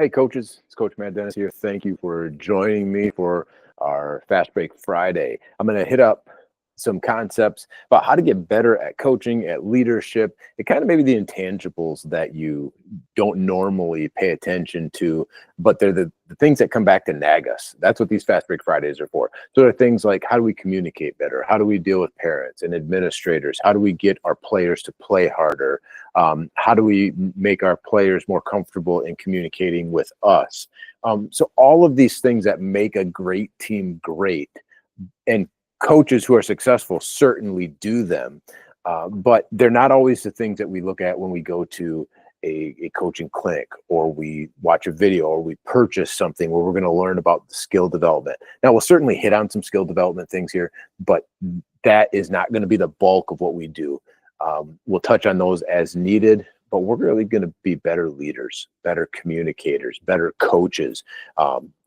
Hey, coaches, it's Coach Matt Dennis here. Thank you for joining me for our Fast Break Friday. I'm going to hit up some concepts about how to get better at coaching, at leadership, and kind of maybe the intangibles that you don't normally pay attention to, but they're the things that come back to nag us. That's what these Fast Break Fridays are for. So there are things like, how do we communicate better? How do we deal with parents and administrators? How do we get our players to play harder? How do we make our players more comfortable in communicating with us? So all of these things that make a great team great, and coaches who are successful certainly do them, but they're not always the things that we look at when we go to a coaching clinic, or we watch a video, or we purchase something where we're going to learn about skill development. Now, we'll certainly hit on some skill development things here, but that is not going to be the bulk of what we do. We'll touch on those as needed, but we're really going to be better leaders, better communicators, better coaches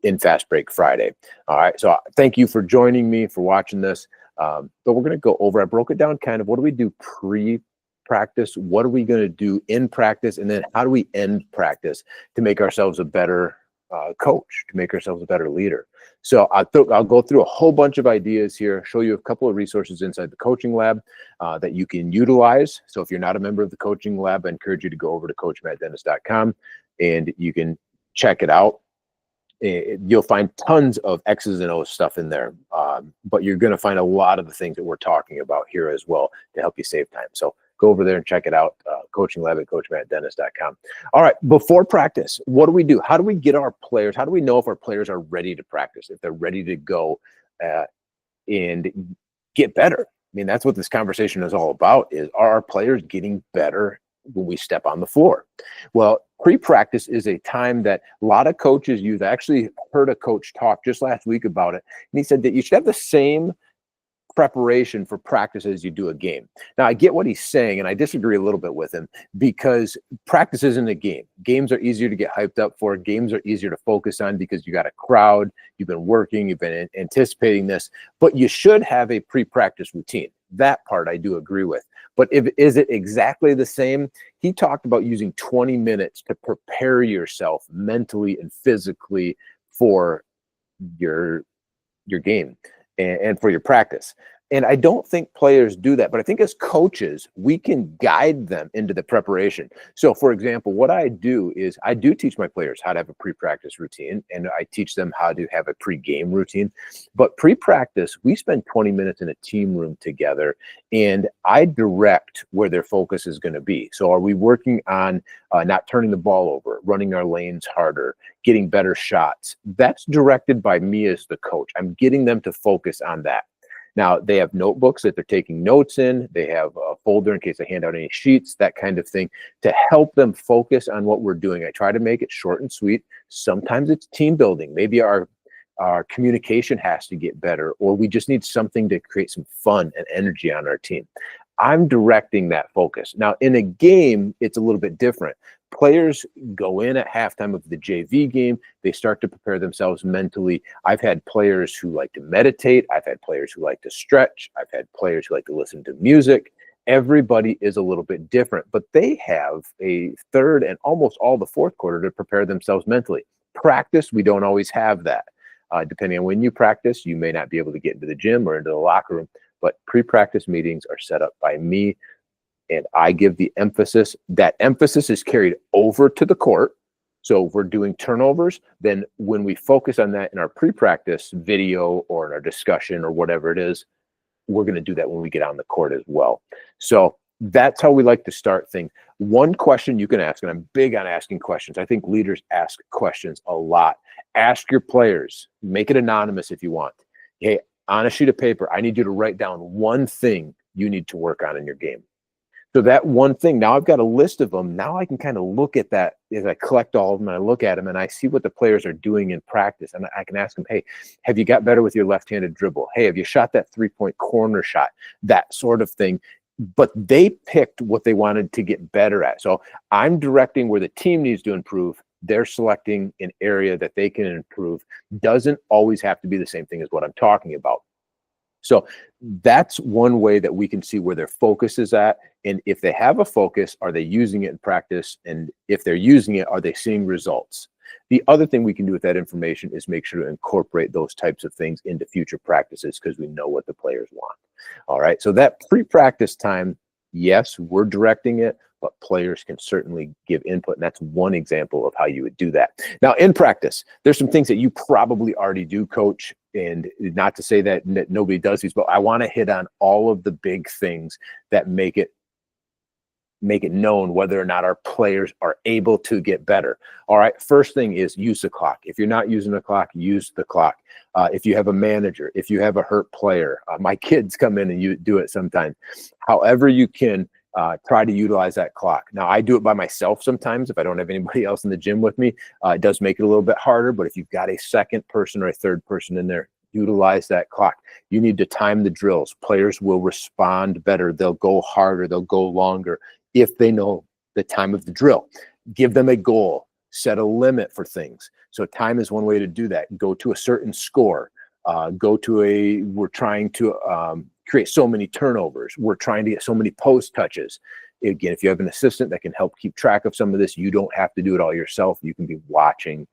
in Fast Break Friday. All right, so thank you for joining me, for watching this. But we're going to go over, I broke it down kind of, what do we do pre-practice? What are we going to do in practice? And then how do we end practice to make ourselves a better coach, to make ourselves a better leader? So I'll go through a whole bunch of ideas here, show you a couple of resources inside the coaching lab that you can utilize. So if you're not a member of the coaching lab, I encourage you to go over to coachmattdennis.com and you can check it out. You'll find tons of X's and O's stuff in there, but you're going to find a lot of the things that we're talking about here as well to help you save time. So go over there and check it out, coaching lab at coachmattdennis.com. All right, before practice, what do we do? How do we get our players? How do we know if our players are ready to practice, if they're ready to go and get better? I mean, that's what this conversation is all about, is are our players getting better when we step on the floor? Well, pre-practice is a time that a lot of coaches use. I actually heard a coach talk just last week about it, and he said that you should have the same preparation for practice as you do a game. Now, I get what he's saying, and I disagree a little bit with him, because practice isn't a game. Games are easier to get hyped up for. Games are easier to focus on because you got a crowd, you've been working, you've been anticipating this, but you should have a pre-practice routine. That part I do agree with. But is it exactly the same? He talked about using 20 minutes to prepare yourself mentally and physically for your game and for your practice. And I don't think players do that, but I think as coaches, we can guide them into the preparation. So for example, what I do is I do teach my players how to have a pre-practice routine, and I teach them how to have a pre-game routine. But pre-practice, we spend 20 minutes in a team room together, and I direct where their focus is going to be. So are we working on not turning the ball over, running our lanes harder, getting better shots? That's directed by me as the coach. I'm getting them to focus on that. Now, they have notebooks that they're taking notes in. They have a folder in case I hand out any sheets, that kind of thing, to help them focus on what we're doing. I try to make it short and sweet. Sometimes it's team building. Maybe our communication has to get better, or we just need something to create some fun and energy on our team. I'm directing that focus. Now, in a game, it's a little bit different. Players go in at halftime of the JV game. They start to prepare themselves mentally. I've had players who like to meditate. I've had players who like to stretch. I've had players who like to listen to music. Everybody is a little bit different, but they have a third and almost all the fourth quarter to prepare themselves mentally. Practice, we don't always have that. Depending on when you practice, you may not be able to get into the gym or into the locker room, but pre-practice meetings are set up by me, and I give the emphasis. That emphasis is carried over to the court. So if we're doing turnovers, then when we focus on that in our pre-practice video or in our discussion or whatever it is, we're going to do that when we get on the court as well. So that's how we like to start things. One question you can ask, and I'm big on asking questions. I think leaders ask questions a lot. Ask your players. Make it anonymous if you want. Hey, on a sheet of paper, I need you to write down one thing you need to work on in your game. So that one thing, now I've got a list of them. Now I can kind of look at that as I collect all of them, and I look at them and I see what the players are doing in practice. And I can ask them, hey, have you got better with your left-handed dribble? Hey, have you shot that three-point corner shot? That sort of thing. But they picked what they wanted to get better at. So I'm directing where the team needs to improve. They're selecting an area that they can improve. Doesn't always have to be the same thing as what I'm talking about. So that's one way that we can see where their focus is at. And if they have a focus, are they using it in practice? And if they're using it, are they seeing results? The other thing we can do with that information is make sure to incorporate those types of things into future practices because we know what the players want. All right, so that pre-practice time, yes, we're directing it, but players can certainly give input. And that's one example of how you would do that. Now, in practice, there's some things that you probably already do, Coach, and not to say that nobody does these, but I want to hit on all of the big things that make it known whether or not our players are able to get better. All right, first thing is use the clock. If you're not using the clock, use the clock. If you have a manager, if you have a hurt player, my kids come in and you do it sometimes. However you can, try to utilize that clock. Now, I do it by myself sometimes if I don't have anybody else in the gym with me. It does make it a little bit harder, but if you've got a second person or a third person in there, utilize that clock. You need to time the drills. Players will respond better. They'll go harder. They'll go longer if they know the time of the drill. Give them a goal. Set a limit for things. So time is one way to do that. Go to a certain score. We're trying to create so many turnovers. We're trying to get so many post touches. Again, if you have an assistant that can help keep track of some of this, you don't have to do it all yourself. You can be watching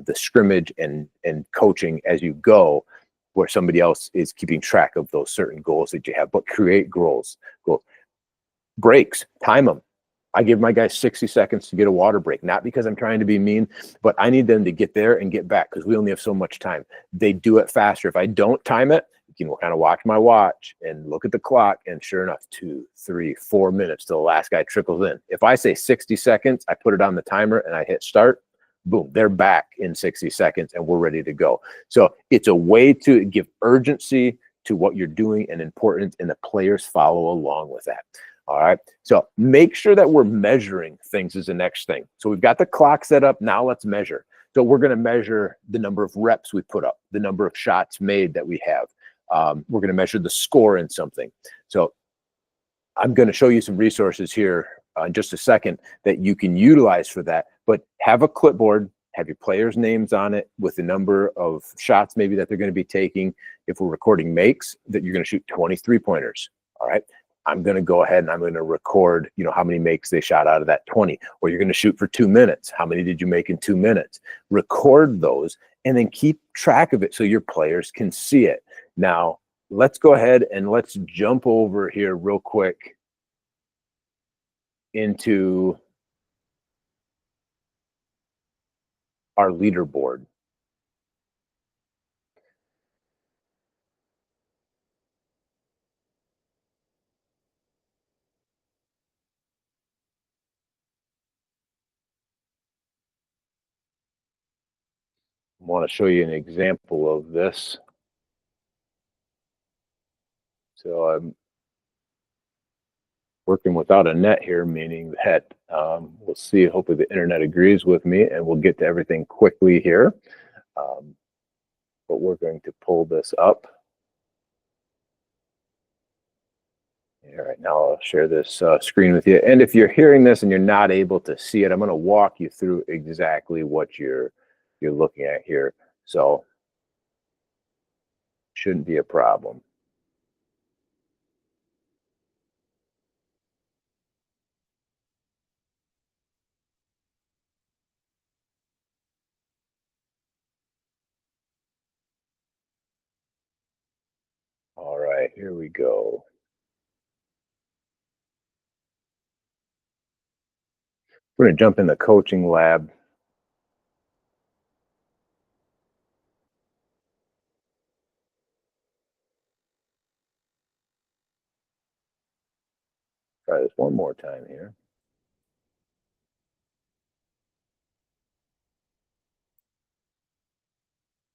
the scrimmage and coaching as you go, where somebody else is keeping track of those certain goals that you have. But create goals. Breaks, time them. I give my guys 60 seconds to get a water break, not because I'm trying to be mean, but I need them to get there and get back because we only have so much time. They do it faster. If I don't time it, you can kind of watch my watch and look at the clock, and sure enough, 2, 3, 4 minutes till the last guy trickles in. If I say 60 seconds, I put it on the timer and I hit start, boom, they're back in 60 seconds and we're ready to go. So it's a way to give urgency to what you're doing and importance, and the players follow along with that. All right, so make sure that we're measuring things is the next thing. So we've got the clock set up. Now let's measure. So we're going to measure the number of reps we put up, the number of shots made that we have. We're going to measure the score in something. So I'm going to show you some resources here in just a second that you can utilize for that. But have a clipboard, have your players' names on it with the number of shots maybe that they're going to be taking. If we're recording makes, that you're going to shoot 20 3-pointers. All right. I'm going to go ahead and I'm going to record, how many makes they shot out of that 20, or you're going to shoot for 2 minutes. How many did you make in 2 minutes? Record those and then keep track of it so your players can see it. Now, let's go ahead and let's jump over here real quick into our leaderboard. I want to show you an example of this. So I'm working without a net here, meaning that we'll see. Hopefully the internet agrees with me and we'll get to everything quickly here. But we're going to pull this up. All right, now I'll share this screen with you. And if you're hearing this and you're not able to see it, I'm going to walk you through exactly what you're looking at here. So shouldn't be a problem. All right, here we go. We're going to jump in the coaching lab. Try this one more time here.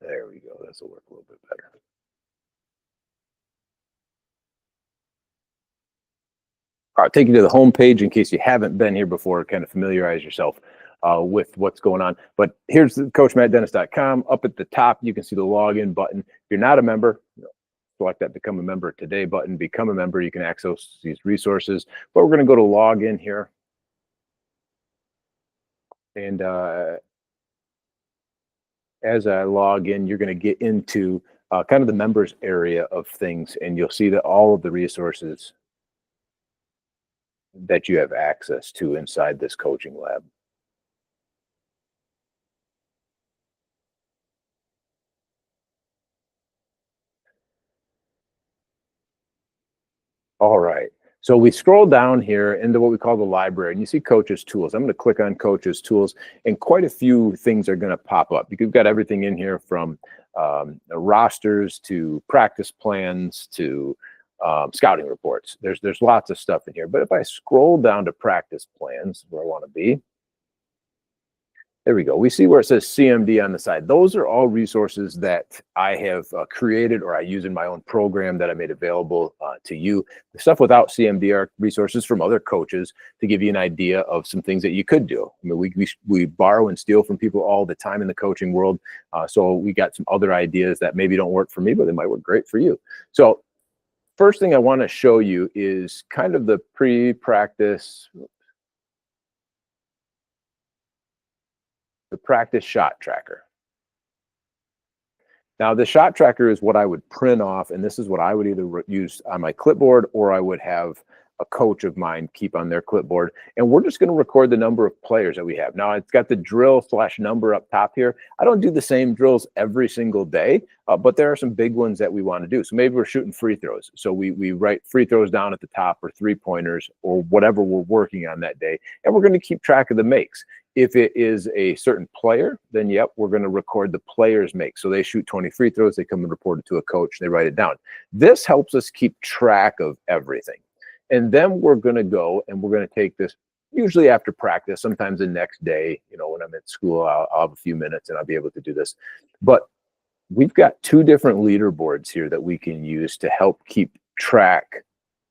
There we go. This will work a little bit better. I'll take you to the home page in case you haven't been here before, kind of familiarize yourself with what's going on. But here's CoachMattDennis.com. Up at the top, you can see the login button. If you're not a member, select that Become a Member Today button. Become a member. You can access these resources. But we're going to go to login here. And as I log in, you're going to get into kind of the members area of things, and you'll see that all of the resources that you have access to inside this coaching lab. All right. So we scroll down here into what we call the library, and you see coaches tools. I'm going to click on coaches tools, and quite a few things are going to pop up because we've got everything in here from rosters to practice plans to scouting reports. There's lots of stuff in here. But if I scroll down to practice plans, where I want to be, there we go. We see where it says CMD on the side. Those are all resources that I have created or I use in my own program that I made available to you. The stuff without CMD are resources from other coaches to give you an idea of some things that you could do. I mean, we borrow and steal from people all the time in the coaching world. So we got some other ideas that maybe don't work for me, but they might work great for you. So first thing I want to show you is kind of the pre-practice, the practice shot tracker. Now, the shot tracker is what I would print off, and this is what I would either use on my clipboard or I would have a coach of mine keep on their clipboard. And we're just going to record the number of players that we have. Now, it's got the drill / number up top here. I don't do the same drills every single day, but there are some big ones that we want to do. So maybe we're shooting free throws. So we write free throws down at the top or 3-pointers or whatever we're working on that day. And we're going to keep track of the makes. If it is a certain player, then yep, we're going to record the player's make. So they shoot 20 free throws, they come and report it to a coach, they write it down. This helps us keep track of everything. And then we're going to go and we're going to take this usually after practice, sometimes the next day, you know, when I'm at school, I'll have a few minutes and I'll be able to do this. But we've got 2 different leaderboards here that we can use to help keep track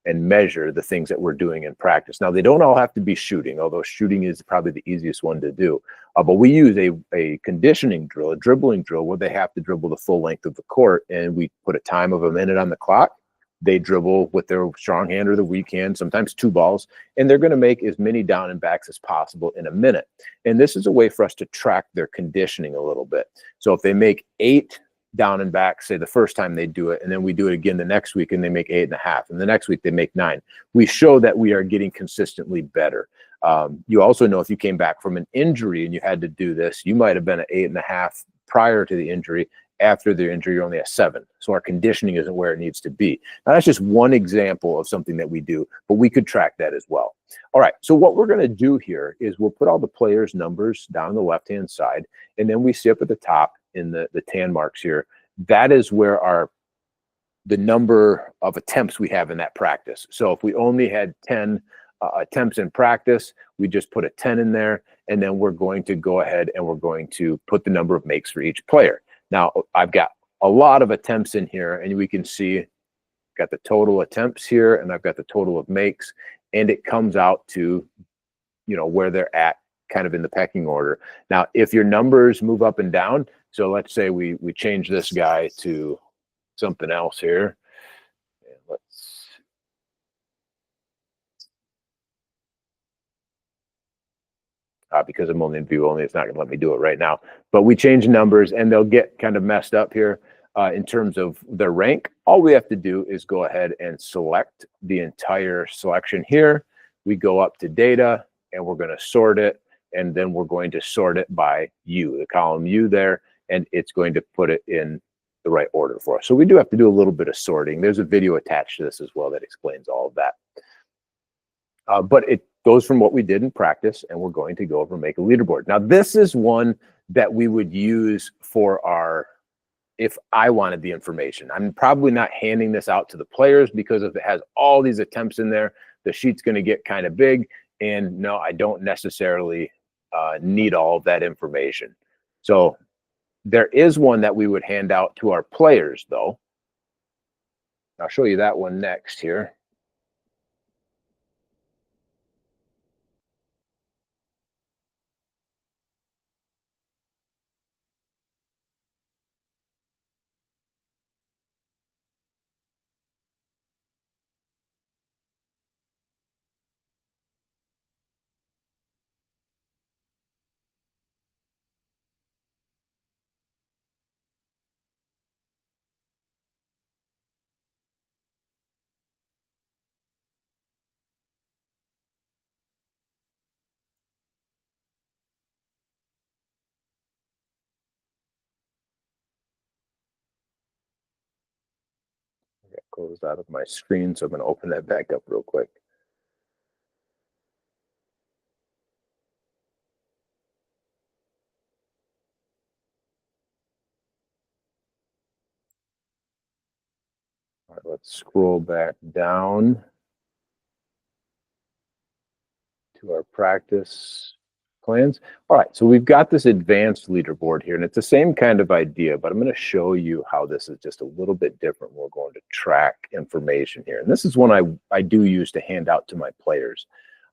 and measure the things that we're doing in practice. Now, they don't all have to be shooting, although shooting is probably the easiest one to do. But we use a conditioning drill, a dribbling drill, where they have to dribble the full length of the court, and we put a time of a minute on the clock. They dribble with their strong hand or the weak hand, sometimes 2 balls, and they're going to make as many down and backs as possible in a minute. And this is a way for us to track their conditioning a little bit. So if they make 8 down and back, say the first time they do it, and then we do it again the next week and they make 8.5, and the next week they make 9. We show that we are getting consistently better. You also know if you came back from an injury and you had to do this, you might have been at 8.5 prior to the injury. After the injury, you're only at 7. So our conditioning isn't where it needs to be. Now, that's just one example of something that we do, but we could track that as well. All right, so what we're going to do here is we'll put all the players' numbers down the left-hand side, and then we see up at the top in the tan marks here, that is where the number of attempts we have in that practice. So if we only had 10 attempts in practice, we just put a 10 in there, and then we're going to go ahead and we're going to put the number of makes for each player. Now, I've got a lot of attempts in here, and we can see got the total attempts here, and I've got the total of makes, and it comes out to, you know, where they're at kind of in the pecking order. Now, if your numbers move up and down, so let's say we change this guy to something else here. And let's because I'm only in view only, it's not going to let me do it right now. But we change numbers, and they'll get kind of messed up here in terms of their rank. All we have to do is go ahead and select the entire selection here. We go up to data, and we're going to sort it, and then we're going to sort it by U, the column U there, and it's going to put it in the right order for us. So we do have to do a little bit of sorting. There's a video attached to this as well that explains all of that. But it goes from what we did in practice, and we're going to go over and make a leaderboard. Now, this is one that we would use for if I wanted the information. I'm probably not handing this out to the players because if it has all these attempts in there, the sheet's going to get kind of big. And no, I don't necessarily need all of that information. So there is one that we would hand out to our players, though. I'll show you that one next here. closed out of my screen, so I'm going to open that back up real quick. All right, let's scroll back down to our practice plans. All right, so we've got this advanced leaderboard here, and it's the same kind of idea, but I'm going to show you how this is just a little bit different. We're going to track information here, and this is one I do use to hand out to my players.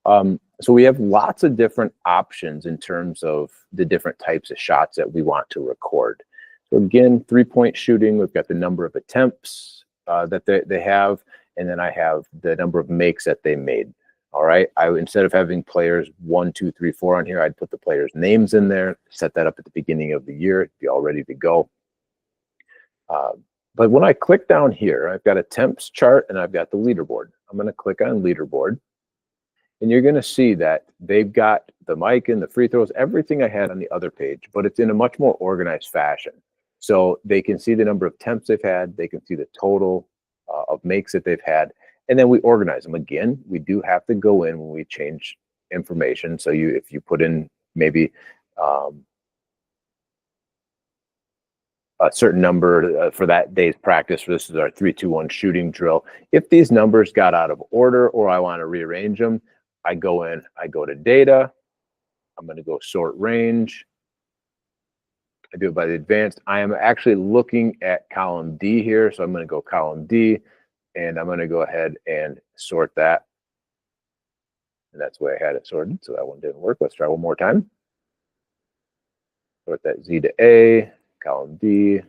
So we have lots of different options in terms of the different types of shots that we want to record. So again, 3-point shooting, we've got the number of attempts that they have, and then I have the number of makes that they made. All right, instead of having players 1, 2, 3, 4 on here, I'd put the players' names in there, set that up at the beginning of the year, be all ready to go. But when I click down here, I've got a temps chart and I've got the leaderboard. I'm going to click on leaderboard, and you're going to see that they've got the mic and the free throws, everything I had on the other page, but it's in a much more organized fashion. So they can see the number of temps they've had, they can see the total of makes that they've had, and then we organize them. Again, we do have to go in when we change information. So if you put in maybe a certain number for that day's practice, this is our 3-2-1 shooting drill. If these numbers got out of order or I want to rearrange them, I go in, I go to data, I'm going to go sort range. I do it by the advanced. I am actually looking at column D here, so I'm going to go column D, and I'm going to go ahead and sort that. And that's the way I had it sorted, so that one didn't work. Let's try one more time. Sort that Z to A, column D.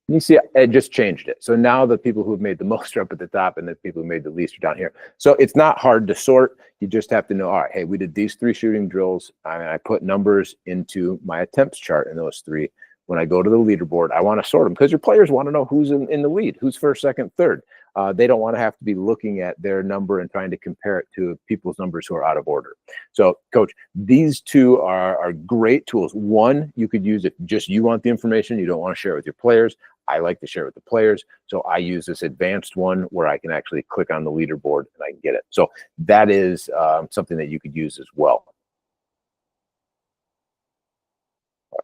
You see, it just changed it. So now the people who have made the most are up at the top, and the people who made the least are down here. So it's not hard to sort. You just have to know, all right, hey, we did these 3 shooting drills. I put numbers into my attempts chart in those 3. When I go to the leaderboard, I want to sort them because your players want to know who's in the lead, who's first, second, third. They don't want to have to be looking at their number and trying to compare it to people's numbers who are out of order. So, Coach, these 2 are great tools. One, you could use if just you want the information, you don't want to share it with your players. I like to share it with the players. So I use this advanced one where I can actually click on the leaderboard and I can get it. So that is something that you could use as well.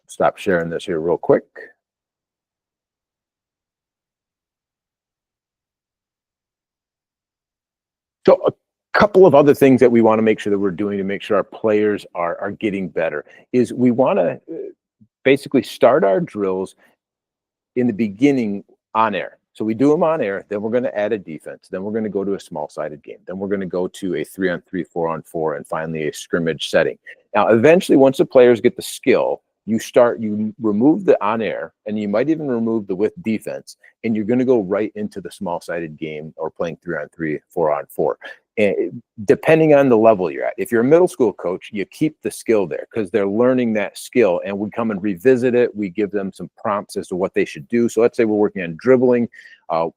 Stop sharing this here real quick. So a couple of other things that we want to make sure that we're doing to make sure our players are getting better is we want to basically start our drills in the beginning on air. So we do them on air, then we're going to add a defense, then we're going to go to a small-sided game, then we're going to go to a 3-on-3, 4-on-4, and finally a scrimmage setting. Now, eventually, once the players get the skill, you remove the on air, and you might even remove the with defense, and you're going to go right into the small-sided game or playing 3-on-3, 4-on-4. And depending on the level you're at. If you're a middle school coach, you keep the skill there because they're learning that skill, and we come and revisit it. We give them some prompts as to what they should do. So let's say we're working on dribbling.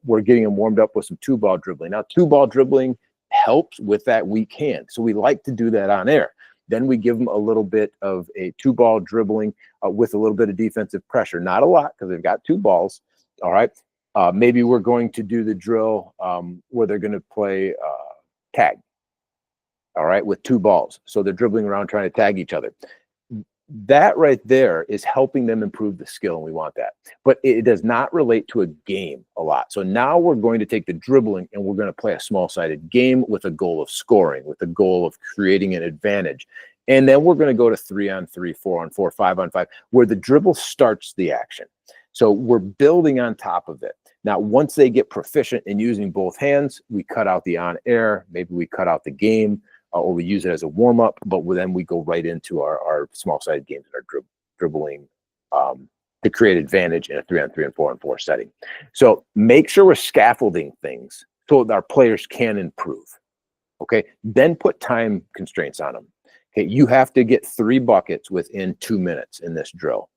We're getting them warmed up with some 2-ball dribbling. Now, 2-ball dribbling helps with that weak hand. So we like to do that on air. Then we give them a little bit of a 2-ball dribbling with a little bit of defensive pressure. Not a lot because they've got 2 balls. All right. Maybe we're going to do the drill where they're going to play tag, all right, with 2 balls. So they're dribbling around trying to tag each other. That right there is helping them improve the skill, and we want that. But it does not relate to a game a lot. So now we're going to take the dribbling and we're going to play a small-sided game with a goal of scoring, with a goal of creating an advantage. And then we're going to go to 3-on-3, 4-on-4, 5-on-5, where the dribble starts the action. So we're building on top of it. Now, once they get proficient in using both hands, we cut out the on-air, maybe we cut out the game, or we use it as a warm-up, but then we go right into our small-sided games and our dribbling to create advantage in a 3-on-3 and 4-on-4 setting. So make sure we're scaffolding things so that our players can improve, okay? Then put time constraints on them. Okay, you have to get 3 buckets within 2 minutes in this drill.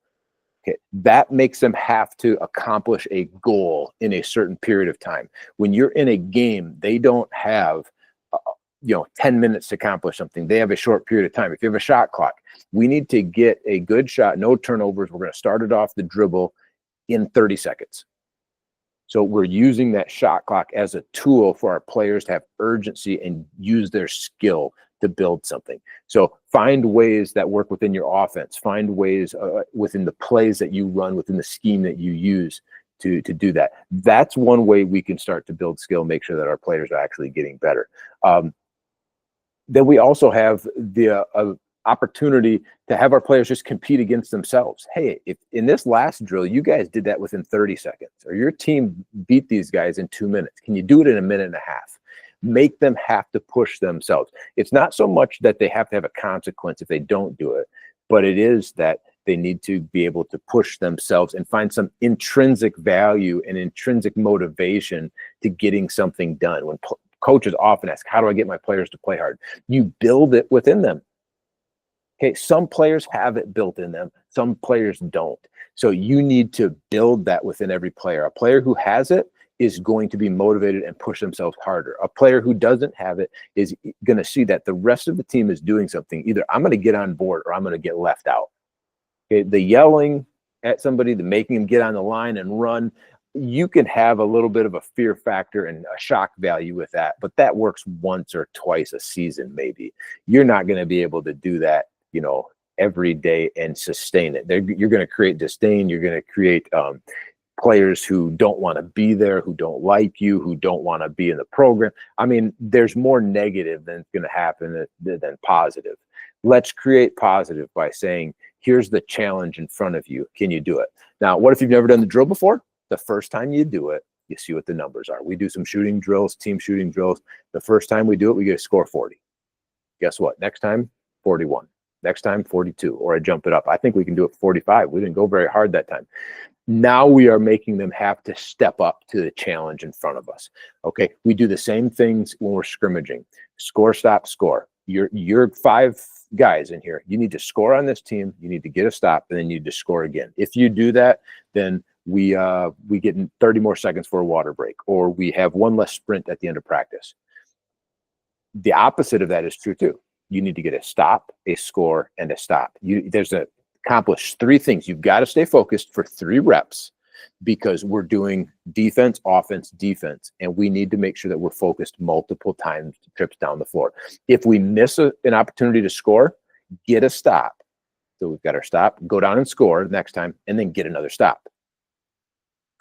Okay, that makes them have to accomplish a goal in a certain period of time. When you're in a game, they don't have 10 minutes to accomplish something. They have a short period of time. If you have a shot clock, we need to get a good shot, no turnovers. We're going to start it off the dribble in 30 seconds. So we're using that shot clock as a tool for our players to have urgency and use their skill to build something. So find ways that work within your offense, find ways within the plays that you run, within the scheme that you use to do that. That's one way we can start to build skill, make sure that our players are actually getting better. Then we also have the opportunity to have our players just compete against themselves. Hey, if in this last drill, you guys did that within 30 seconds, or your team beat these guys in 2 minutes, can you do it in a minute and a half? Make them have to push themselves. It's not so much that they have to have a consequence if they don't do it, but it is that they need to be able to push themselves and find some intrinsic value and intrinsic motivation to getting something done. When coaches often ask, how do I get my players to play hard? You build it within them. Okay, some players have it built in them, some players don't. So you need to build that within every player. A player who has it is going to be motivated and push themselves harder. A player who doesn't have it is going to see that the rest of the team is doing something. Either I'm going to get on board or I'm going to get left out. Okay, the yelling at somebody, the making them get on the line and run, you can have a little bit of a fear factor and a shock value with that, but that works once or twice a season maybe. You're not going to be able to do that, you know, every day and sustain it. You're going to create disdain. You're going to create players who don't want to be there, who don't like you, who don't want to be in the program. I mean, there's more negative than going to happen than positive. Let's create positive by saying, here's the challenge in front of you. Can you do it? Now, what if you've never done the drill before? The first time you do it, you see what the numbers are. We do some shooting drills, team shooting drills. The first time we do it, we get a score 40. Guess what? Next time, 41. Next time, 42, or I jump it up. I think we can do it 45. We didn't go very hard that time. Now we are making them have to step up to the challenge in front of us. Okay, we do the same things when we're scrimmaging. Score, stop, score. You're 5 guys in here. You need to score on this team. You need to get a stop, and then you need to score again. If you do that, then we get 30 more seconds for a water break, or we have 1 less sprint at the end of practice. The opposite of that is true too. You need to get a stop, a score, and a stop. There's a accomplish 3 things. You've got to stay focused for 3 reps because we're doing defense, offense, defense, and we need to make sure that we're focused multiple times, trips down the floor. If we miss an opportunity to score, get a stop. So we've got our stop, go down and score next time, and then get another stop.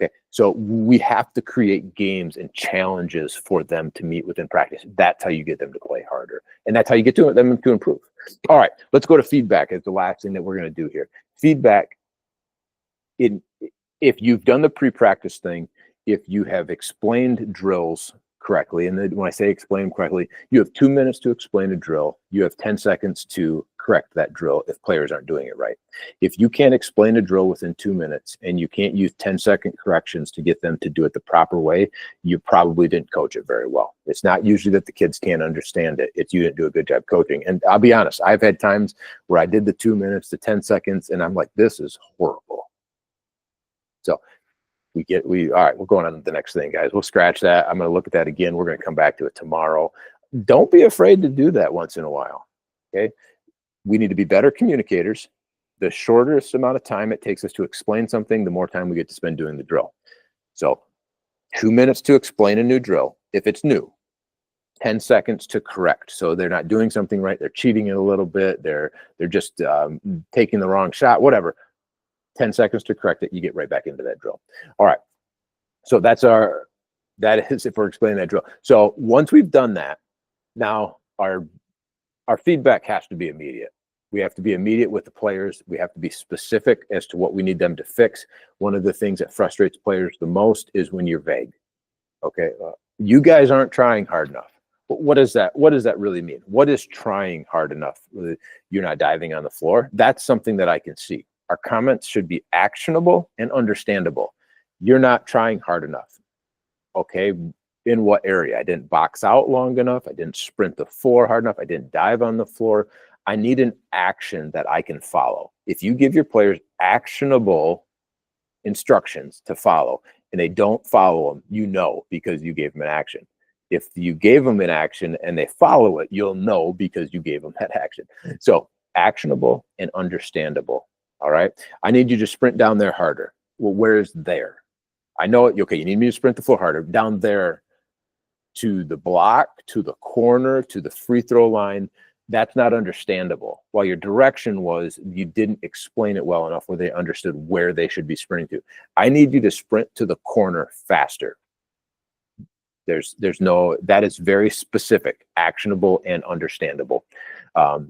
Okay, so we have to create games and challenges for them to meet within practice. That's how you get them to play harder, and that's how you get them to improve. All right, let's go to feedback as the last thing that we're going to do here. Feedback, if you've done the pre-practice thing, if you have explained drills correctly, and then when I say explain correctly, you have 2 minutes to explain a drill. You have 10 seconds to correct that drill if players aren't doing it right. If you can't explain a drill within 2 minutes and you can't use 10-second corrections to get them to do it the proper way, you probably didn't coach it very well. It's not usually that the kids can't understand it. It's you didn't do a good job coaching. And I'll be honest, I've had times where I did the 2 minutes to 10 seconds and I'm like, this is horrible. So all right, we're going on to the next thing, guys. We'll scratch that. I'm going to look at that again. We're going to come back to it tomorrow. Don't be afraid to do that once in a while. Okay. We need to be better communicators. The shortest amount of time it takes us to explain something, the more time we get to spend doing the drill. So 2 minutes to explain a new drill. If it's new, 10 seconds to correct. So they're not doing something right. They're cheating it a little bit. They're just taking the wrong shot, whatever. 10 seconds to correct it, you get right back into that drill. All right. So that is if we're explaining that drill. So once we've done that, now our feedback has to be immediate. We have to be immediate with the players. We have to be specific as to what we need them to fix. One of the things that frustrates players the most is when you're vague. Okay. You guys aren't trying hard enough. But what does that really mean? What is trying hard enough? You're not diving on the floor. That's something that I can see. Our comments should be actionable and understandable. You're not trying hard enough. Okay, in what area? I didn't box out long enough. I didn't sprint the floor hard enough. I didn't dive on the floor. I need an action that I can follow. If you give your players actionable instructions to follow and they don't follow them, you know because you gave them an action. If you gave them an action and they follow it, you'll know because you gave them that action. So actionable and understandable. All right. I need you to sprint down there harder. Well, where's there? I know it. Okay, you need me to sprint the floor harder. Down there to the block, to the corner, to the free throw line, that's not understandable. While your direction was, you didn't explain it well enough where they understood where they should be sprinting to. I need you to sprint to the corner faster. That is very specific, actionable, and understandable.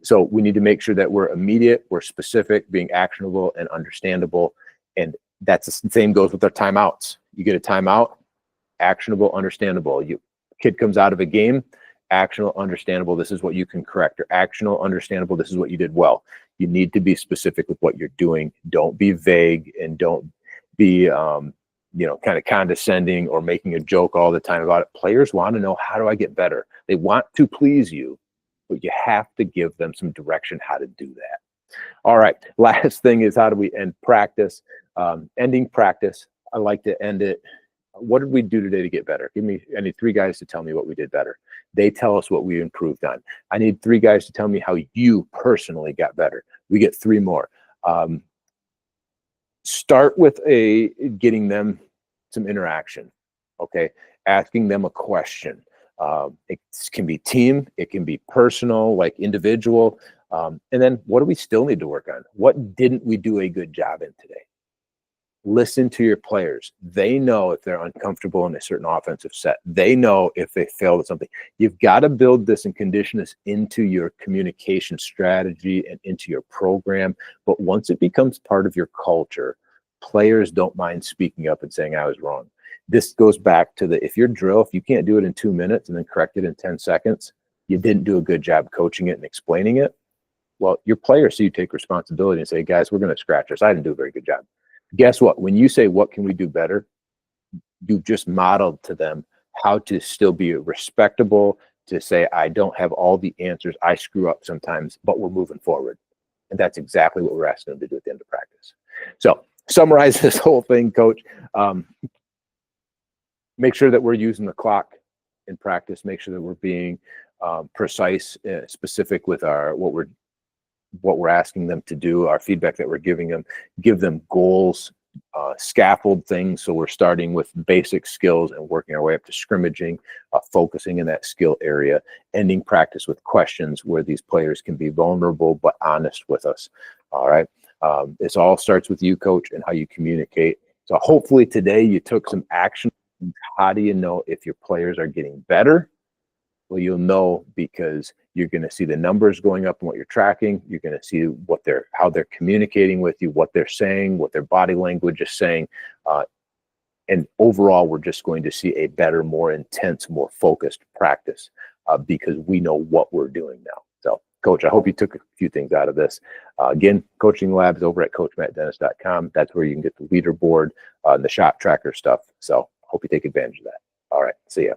So we need to make sure that we're immediate, we're specific, being actionable and understandable. And that's the same goes with our timeouts. You get a timeout, actionable, understandable. Kid comes out of a game, actionable, understandable. This is what you can correct. Or actionable, understandable. This is what you did well. You need to be specific with what you're doing. Don't be vague, and don't be kind of condescending or making a joke all the time about it. Players want to know, how do I get better? They want to please you, but you have to give them some direction how to do that. All right. Last thing is, how do we end practice? Ending practice, I like to end it. What did we do today to get better? I need 3 guys to tell me what we did better. They tell us what we improved on. I need 3 guys to tell me how you personally got better. We get 3 more. Start with getting them some interaction. Okay. Asking them a question. It can be team, it can be personal, like individual. And then what do we still need to work on? What didn't we do a good job in today? Listen to your players. They know if they're uncomfortable in a certain offensive set. They know if they failed at something. You've got to build this and condition this into your communication strategy and into your program. But once it becomes part of your culture, players don't mind speaking up and saying, I was wrong. This goes back to if you can't do it in 2 minutes and then correct it in 10 seconds, you didn't do a good job coaching it and explaining it. Well, your players see you take responsibility and say, guys, we're going to scratch this. I didn't do a very good job. Guess what? When you say, what can we do better? You've just modeled to them how to still be respectable, to say, I don't have all the answers. I screw up sometimes, but we're moving forward. And that's exactly what we're asking them to do at the end of practice. So summarize this whole thing, Coach. Make sure that we're using the clock in practice. Make sure that we're being precise, specific with what we're asking them to do, our feedback that we're giving them. Give them goals, scaffold things. So we're starting with basic skills and working our way up to scrimmaging, focusing in that skill area, ending practice with questions where these players can be vulnerable but honest with us. All right. This all starts with you, Coach, and how you communicate. So hopefully today you took some action. How do you know if your players are getting better? Well, you'll know because you're going to see the numbers going up and what you're tracking. You're going to see how they're communicating with you, what they're saying, what their body language is saying. And overall, we're just going to see a better, more intense, more focused practice because we know what we're doing now. So, Coach, I hope you took a few things out of this. Again, Coaching Labs over at CoachMattDennis.com. That's where you can get the leaderboard and the shot tracker stuff. So, hope you take advantage of that. All right. See ya.